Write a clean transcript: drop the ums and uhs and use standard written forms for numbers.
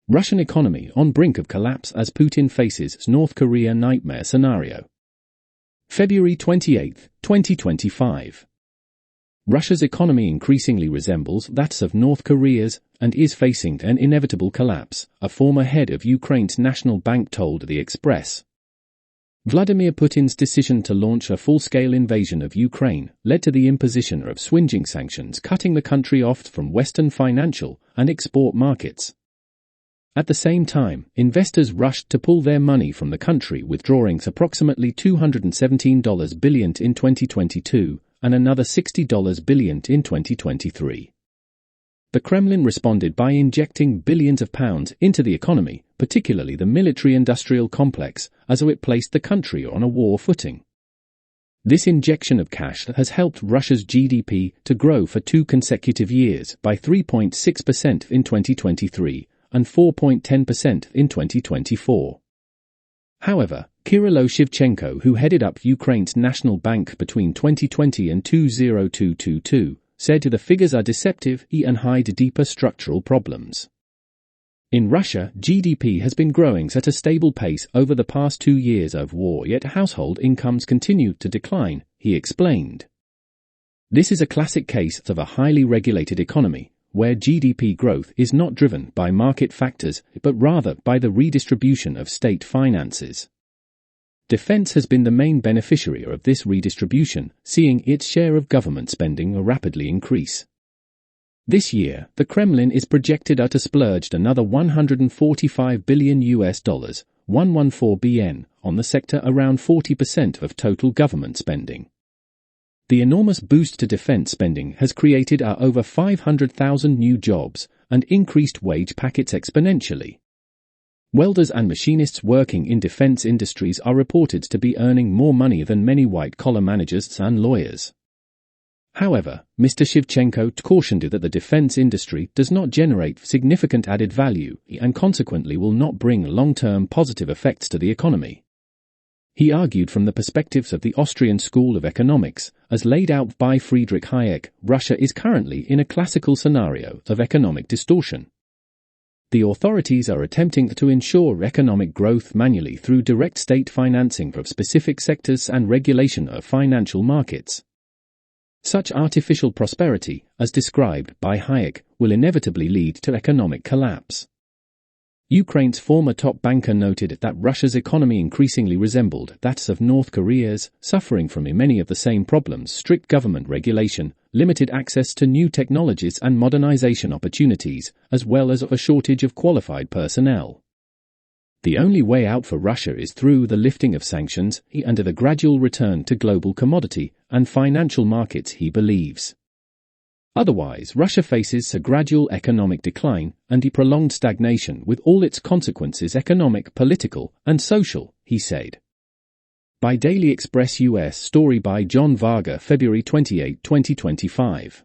Russian economy on brink of collapse as Putin faces North Korea nightmare scenario. February 28, 2025. Russia's economy increasingly resembles that of North Korea's and is facing an inevitable collapse, a former head of Ukraine's national bank told The Express. Vladimir Putin's decision to launch a full-scale invasion of Ukraine led to the imposition of swingeing sanctions, cutting the country off from Western financial and export markets. At the same time, investors rushed to pull their money from the country, withdrawing approximately $217 billion in 2022 and another $60 billion in 2023. The Kremlin responded by injecting billions of pounds into the economy, particularly the military-industrial complex, as it placed the country on a war footing. This injection of cash has helped Russia's GDP to grow for 2 consecutive years by 3.6% in 2023 and 4.10% in 2024. However, Kirilo Shevchenko, who headed up Ukraine's national bank between 2020 and 2022, said the figures are deceptive and hide deeper structural problems. In Russia, GDP has been growing at a stable pace over the past 2 years of war, yet household incomes continue to decline, he explained. This is a classic case of a highly regulated economy, where GDP growth is not driven by market factors but rather by the redistribution of state finances. Defense has been the main beneficiary of this redistribution, seeing its share of government spending rapidly increase. This year, the Kremlin is projected to splurge another $145 billion $114 billion on the sector, around 40% of total government spending. The enormous boost to defense spending has created over 500,000 new jobs and increased wage packets exponentially. Welders and machinists working in defense industries are reported to be earning more money than many white-collar managers and lawyers. However, Mr. Shevchenko cautioned that the defense industry does not generate significant added value and consequently will not bring long-term positive effects to the economy. He argued from the perspectives of the Austrian School of Economics, as laid out by Friedrich Hayek, Russia is currently in a classical scenario of economic distortion. The authorities are attempting to ensure economic growth manually through direct state financing of specific sectors and regulation of financial markets. Such artificial prosperity, as described by Hayek, will inevitably lead to economic collapse. Ukraine's former top banker noted that Russia's economy increasingly resembled that of North Korea's, suffering from many of the same problems: strict government regulation, limited access to new technologies and modernization opportunities, as well as a shortage of qualified personnel. The only way out for Russia is through the lifting of sanctions and the gradual return to global commodity and financial markets, he believes. Otherwise, Russia faces a gradual economic decline and a prolonged stagnation with all its consequences, economic, political, and social, he said. By Daily Express US. Story by John Varga, February 28, 2025.